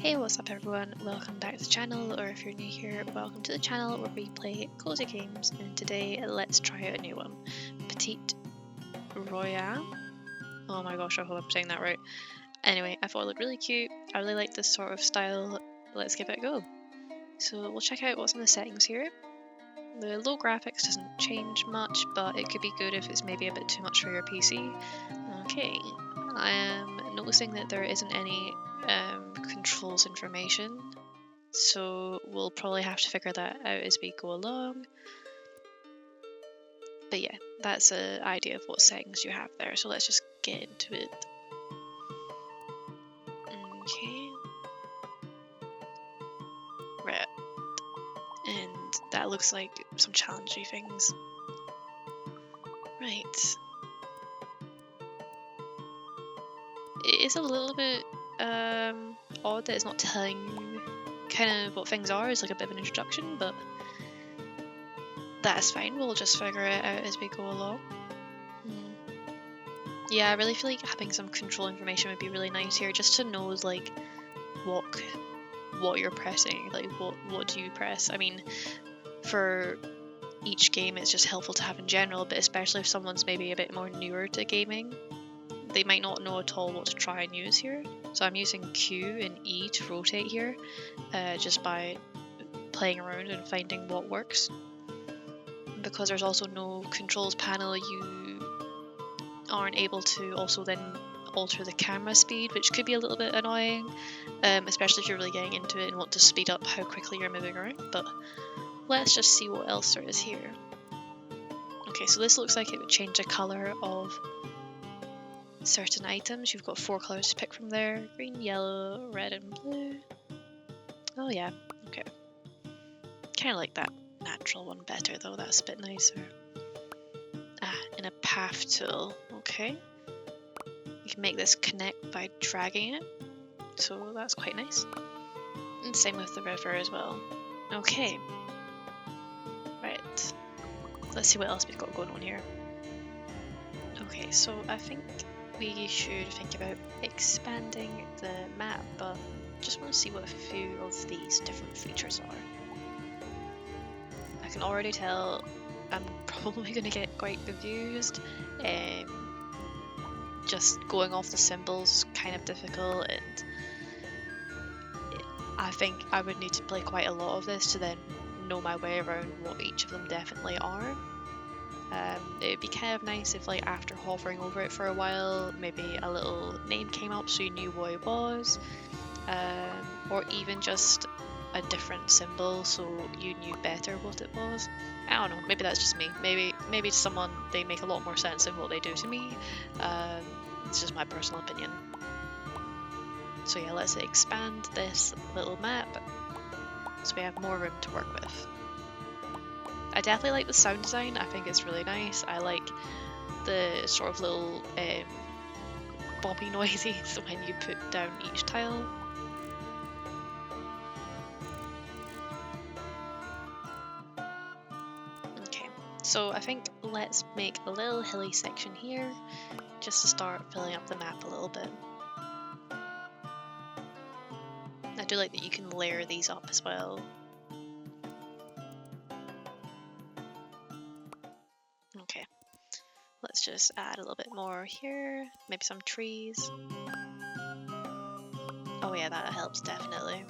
Hey, what's up everyone? Welcome back to the channel, or if you're new here, welcome to the channel where we play cozy games, and today let's try out a new one, Petit Royaume. Oh my gosh, I hope I'm saying that right. Anyway, I thought it looked really cute. I really like this sort of style. Let's give it a go. So we'll check out what's in the settings here. The low graphics doesn't change much, but it could be good if it's maybe a bit too much for your PC. Okay, I am noticing that there isn't any controls information, so we'll probably have to figure that out as we go along. But yeah, that's an idea of what settings you have there, so let's just get into it. Okay. Right. And that looks like some challenging things. Right. It is a little bit odd that it's not telling you kind of what things are. It's like a bit of an introduction, but that's fine. We'll just figure it out as we go along. Yeah, I really feel like having some control information would be really nice here, just to know like what you're pressing, like what do you press. I mean, for each game it's just helpful to have in general, but especially if someone's maybe a bit more newer to gaming, they might not know at all what to try and use here. So I'm using Q and E to rotate here, just by playing around and finding what works. Because there's also no controls panel, you aren't able to also then alter the camera speed, which could be a little bit annoying, especially if you're really getting into it and want to speed up how quickly you're moving around. But let's just see what else there is here. Okay, so this looks like it would change the colour of certain items. You've got 4 colours to pick from there: green, yellow, red and blue. Oh yeah, okay. Kind of like that natural one better though, that's a bit nicer. And a path tool, okay. You can make this connect by dragging it, so that's quite nice. And same with the river as well. Okay. Right. Let's see what else we've got going on here. Okay, so I think we should think about expanding the map, but just want to see what a few of these different features are. I can already tell I'm probably going to get quite confused. Just going off the symbols is kind of difficult, and I think I would need to play quite a lot of this to then know my way around what each of them definitely are. It would be kind of nice if, like, after hovering over it for a while, maybe a little name came up so you knew what it was, or even just a different symbol so you knew better what it was. I don't know, maybe that's just me. Maybe to someone they make a lot more sense than what they do to me. It's just my personal opinion. So yeah, let's expand this little map so we have more room to work with. I definitely like the sound design. I think it's really nice. I like the sort of little bobby noises when you put down each tile. Okay, so I think let's make a little hilly section here just to start filling up the map a little bit. I do like that you can layer these up as well. Okay, let's just add a little bit more here, maybe some trees. Oh yeah, that helps definitely.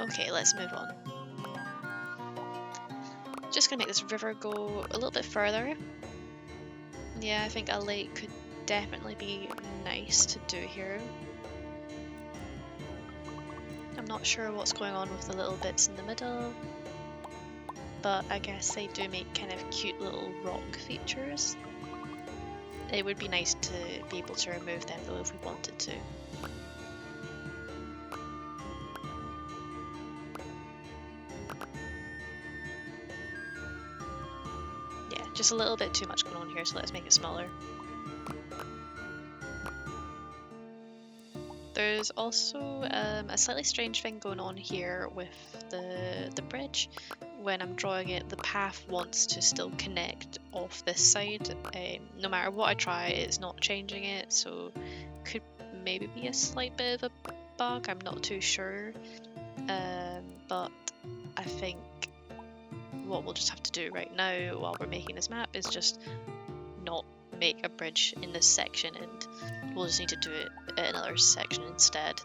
Okay, let's move on. Just gonna make this river go a little bit further. Yeah, I think a lake could definitely be nice to do here. I'm not sure what's going on with the little bits in the middle, but I guess they do make kind of cute little rock features. It would be nice to be able to remove them though if we wanted to. Yeah, just a little bit too much going on here, so let's make it smaller. There's also a slightly strange thing going on here with the bridge. When I'm drawing it, the path wants to still connect off this side. No matter what I try, it's not changing it, so could maybe be a slight bit of a bug, I'm not too sure. But I think what we'll just have to do right now while we're making this map is just not make a bridge in this section, and we'll just need to do it in another section instead.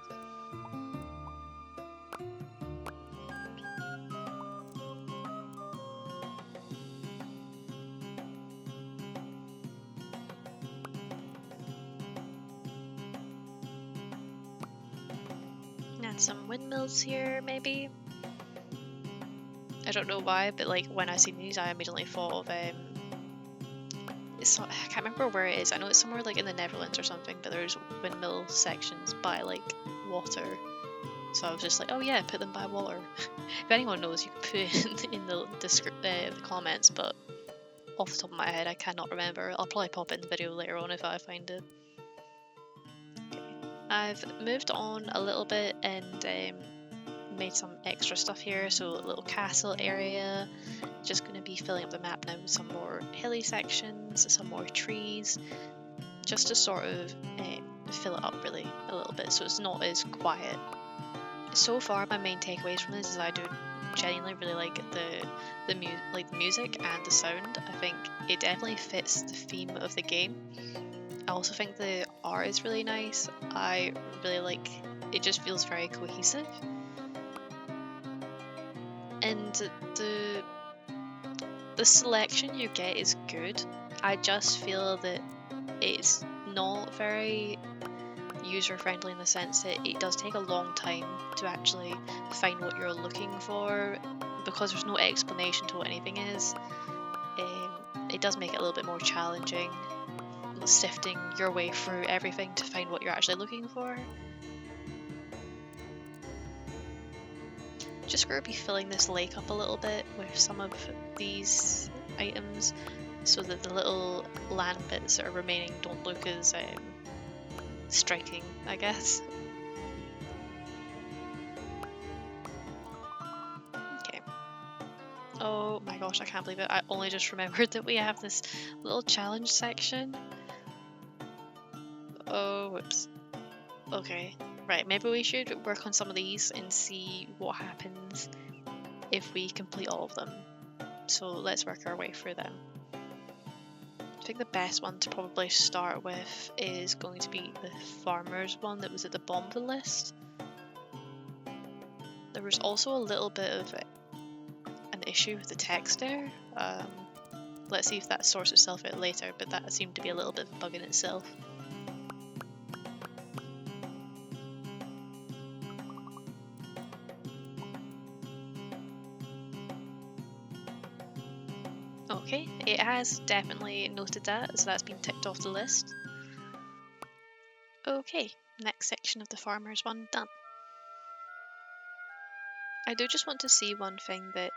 Add some windmills here, maybe. I don't know why, but like when I seen these, I immediately thought of I can't remember where it is. I know it's somewhere like in the Netherlands or something, but there's windmill sections by like water. So I was just like, oh yeah, put them by water. If anyone knows, you can put it in the comments, but off the top of my head, I cannot remember. I'll probably pop it in the video later on if I find it. Okay. I've moved on a little bit and made some extra stuff here. So a little castle area. Just going to be filling up the map now with some more hilly sections, some more trees, just to sort of fill it up really a little bit so it's not as quiet. So far, my main takeaways from this is I do genuinely really like the music and the sound. I think it definitely fits the theme of the game. I also think the art is really nice. I really like it, just feels very cohesive. And the selection you get is good. I just feel that it's not very user-friendly in the sense that it does take a long time to actually find what you're looking for, because there's no explanation to what anything is. It does make it a little bit more challenging, sifting your way through everything to find what you're actually looking for. Just going to be filling this lake up a little bit with some of these items so that the little land bits that are remaining don't look as striking, I guess. Okay. Oh my gosh, I can't believe it. I only just remembered that we have this little challenge section. Oh, whoops. Okay. Right, maybe we should work on some of these and see what happens if we complete all of them. So let's work our way through them. I think the best one to probably start with is going to be the farmer's one that was at the bottom of the list. There was also a little bit of an issue with the text there. Let's see if that sorts itself out later, but that seemed to be a little bit of a bug in itself. Okay, it has definitely noted that, so that's been ticked off the list. Okay, next section of the farmer's one done. I do just want to see one thing that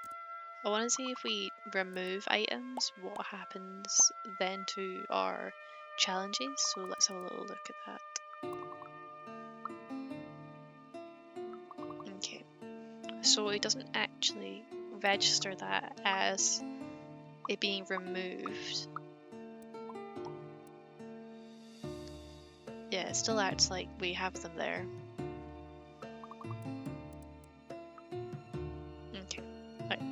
I want to see if we remove items, what happens then to our challenges, so let's have a little look at that. Okay, so it doesn't actually register that as it being removed. Yeah, it still acts like we have them there. Okay, right.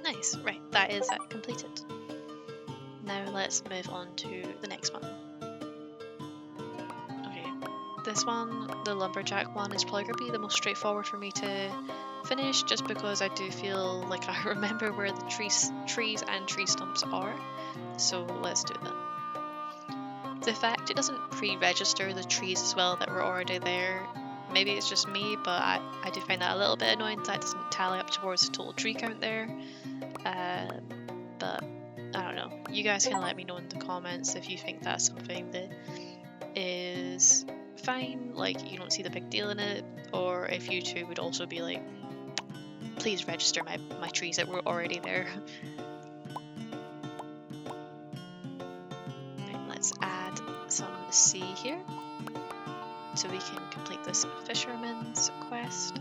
Nice, right, that is that completed. Now let's move on to the next one. Okay, this one, the lumberjack one, is probably going to be the most straightforward for me to finish, just because I do feel like I remember where the trees and tree stumps are, so let's do that. The fact it doesn't pre-register the trees as well that were already there, maybe it's just me, but I do find that a little bit annoying that doesn't tally up towards the total tree count there. But I don't know, you guys can let me know in the comments if you think that's something that is fine, like you don't see the big deal in it, or if you two would also be like, please register my trees that were already there. C here, so we can complete this fisherman's quest.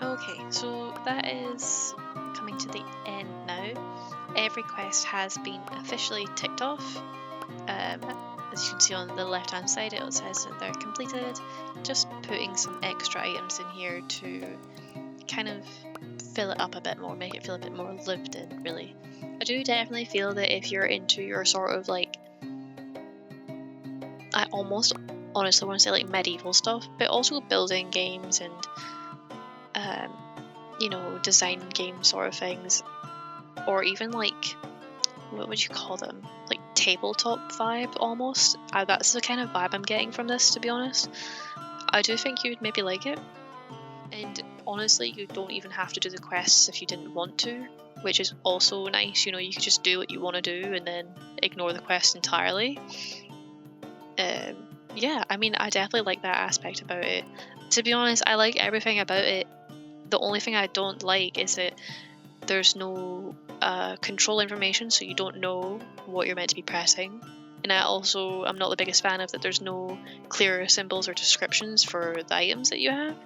Okay, so that is coming to the end now. Every quest has been officially ticked off. As you can see on the left hand side, it says that they're completed. Just putting some extra items in here to kind of fill it up a bit more, make it feel a bit more lived in, really. I do definitely feel that if you're into your sort of like, I almost honestly want to say like medieval stuff, but also building games and you know, design game sort of things, or even like, what would you call them, like tabletop vibe almost. That's the kind of vibe I'm getting from this, to be honest. I do think you'd maybe like it, and honestly you don't even have to do the quests if you didn't want to, which is also nice. You know, you could just do what you want to do and then ignore the quest entirely. Yeah, I mean, I definitely like that aspect about it. To be honest, I like everything about it. The only thing I don't like is that there's no control information, so you don't know what you're meant to be pressing. And I'm not the biggest fan of that there's no clear symbols or descriptions for the items that you have.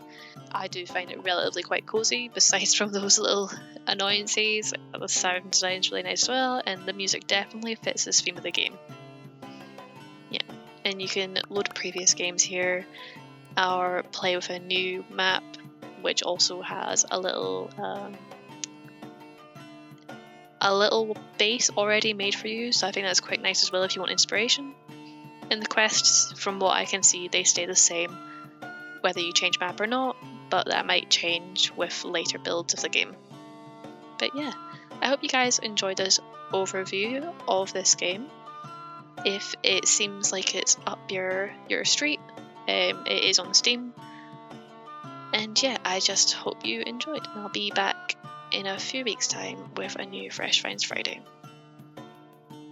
I do find it relatively quite cozy, besides from those little annoyances. The sound design is really nice as well, and the music definitely fits this theme of the game. Yeah, and you can load previous games here, or play with a new map, which also has a little base already made for you, so I think that's quite nice as well if you want inspiration. And the quests, from what I can see, they stay the same whether you change map or not, but that might change with later builds of the game. But yeah, I hope you guys enjoyed this overview of this game. If it seems like it's up your street, it is on Steam. And yeah, I just hope you enjoyed, and I'll be back in a few weeks' time with a new Fresh Finds Friday.